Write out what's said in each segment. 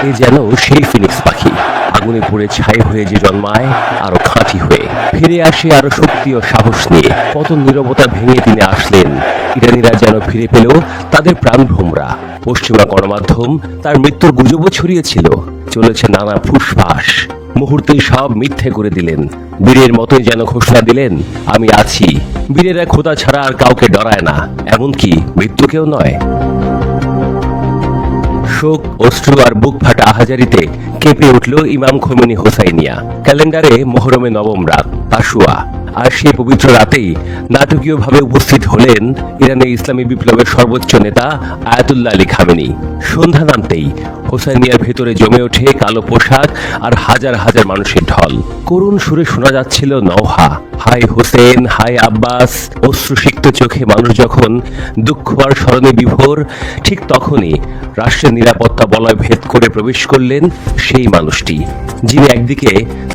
এ যেন সেই ফিনিক্স পাখি, আগুনে পুড়ে ছাই হয়ে যে জন্মায় আরো খাঁটি হয়ে, ফিরে আসে আরো শক্তি ও সাহস নিয়ে। কত নীরবতা ভেঙে তিনি আসলেন। ইরানিরা যেন ফিরে পেল তাদের প্রাণভ্রমরা। পশ্চিমা গণমাধ্যম তার মৃত্যুর গুজবও ছড়িয়েছিল। চলেছে নানা ফুসফাস। মুহূর্তেই সব মিথ্যে করে দিলেন। বীরের মতোই যেন ঘোষণা দিলেন, আমি আছি। বীরেরা খোদা ছাড়া আর কাউকে ডরায় না, এমনকি মৃত্যুকেও নয়। শোক, অশ্রু আর বুক ফাটা আহাজারিতে কেঁপে উঠল ইমাম খোমেনি হোসাইনিয়া। ক্যালেন্ডারে মোহরমে নবম রাত, আশুয়া। আর সেই পবিত্র রাতেই নাটকীয়ভাবে উপস্থিত হলেন ইরানের ইসলামী বিপ্লবের সর্বোচ্চ নেতা আয়াতুল্লাহ আলী খামেনি। সন্ধ্যা নামতেই হোসাইনিয়ার ভেতরে জমে ওঠে কালো পোশাক আর হাজার হাজার মানুষের ঢল। করুণ সুরে শোনা যাচ্ছিল নওহা, হাই হোসেন, হাই আব্বাস। অশ্রুসিক্ত চোখে মানুষ যখন দুঃখ আর স্মরণে বিভোর, ঠিক তখনই রাষ্ট্রের নিরাপত্তা বলয় ভেদ করে প্রবেশ করলেন সেই মানুষটি, যিনি একদিকে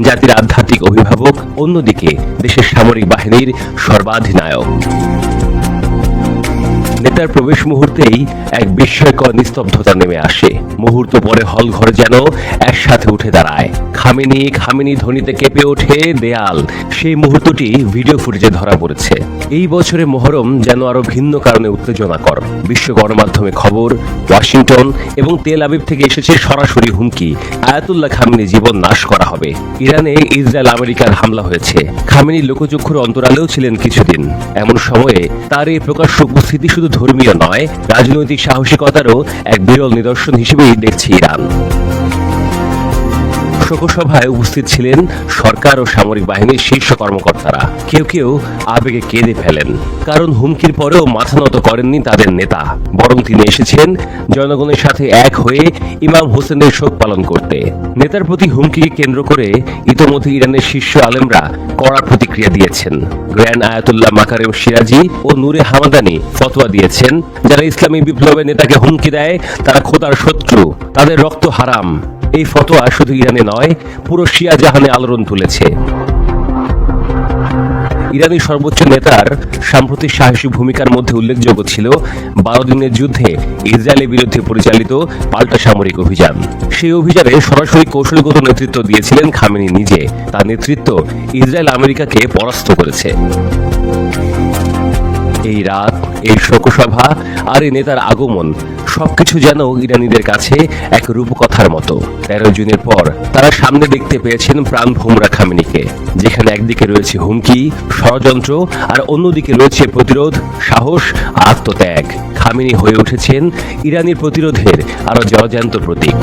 জাতির আধ্যাত্মিক অভিভাবক, অন্যদিকে দেশের সামরিক বাহিনীর সর্বাধিনায়ক। নেতার প্রবেশ মুহূর্তেই এক বিস্ময়কর নিস্তব্ধতা নেমে আসে। মুহূর্ত পরে হল ঘর যেন একসাথে উঠে দাঁড়ায়। খামেনি খামেনি ধ্বনিতে কেঁপে ওঠে দেয়াল। সেই মুহূর্তটি ভিডিও ফুটেজে ধরা পড়েছে। এই বছরে মোহরম যেন আরো ভিন্ন কারণে উত্তেজনাকর। বিশ্ব গণমাধ্যমে খবর, ওয়াশিংটন এবং তেল আবিব থেকে এসেছে সরাসরি হুমকি, আয়াতুল্লাহ খামেনি জীবন নাশ করা হবে। ইরানে ইসরায়েল আমেরিকার হামলা হয়েছে। খামেনি লোকচক্ষুর অন্তরালেও ছিলেন কিছুদিন। এমন সময়ে তার এই প্রকাশ্য উপস্থিতি শুধু ধর্মীয় নয়, রাজনৈতিক সাহসিকতারও এক বিরল নিদর্শন হিসেবেই দেখছে ইরান। শোকসভায় উপস্থিত ছিলেন সরকার ও সামরিক বাহিনীর শীর্ষ কর্মকর্তারা। কেউ কেউ আবেগে কেঁদে ফেলেন, কারণ হুমকির পরেও মাথা নত করেননি তাদের নেতা। বরং তিনি এসেছেন জনগণের সাথে এক হয়ে ইমাম হোসেনের শোক পালন করতে। নেতার প্রতি হুমকিকে কেন্দ্র করে ইতোমধ্যে ইরানের শীর্ষ আলেমরা কড়া প্রতিক্রিয়া দিয়েছেন। গ্র্যান্ড আয়াতুল্লাহ মাকারেম সিরাজি ও নূরে হামাদানি ফতোয়া দিয়েছেন, যারা ইসলামী বিপ্লবের নেতাকে হুমকি দেয় তারা খোদার শত্রু, তাদের রক্ত হারাম। এই ফতোয়া শুধু ইরানে নয়, পুরো শিয়া জাহানে আলোড়ন তুলেছে। ইরানি সর্বোচ্চ নেতার সাম্প্রতিক সাহসী ভূমিকার মধ্যে উল্লেখযোগ্য ছিল 12 দিনের যুদ্ধে ইসরায়েলের বিরুদ্ধে পরিচালিত পাল্টা সামরিক অভিযান। সেই অভিযানে সরাসরি কৌশলগত নেতৃত্ব দিয়েছিলেন খামেনি নিজে। তার নেতৃত্ব ইসরায়েল আমেরিকাকে পরাস্ত করেছে। এই রাত, এই শোকসভা আর এই নেতার আগমন সবকিছু যেন ইরানিদের কাছে এক রূপকথার মতো। 13 জুনের পর তারা সামনে দেখতে পেয়েছেন প্রাণভোমরা খামেনিকে, যেখানে একদিকে রয়েছে হুমকি, ষড়যন্ত্র আর অন্যদিকে রয়েছে প্রতিরোধ, সাহস, আত্মত্যাগ। খামেনি হয়ে উঠেছেন ইরানের প্রতিরোধের আরো জলজ্যান্ত প্রতীক।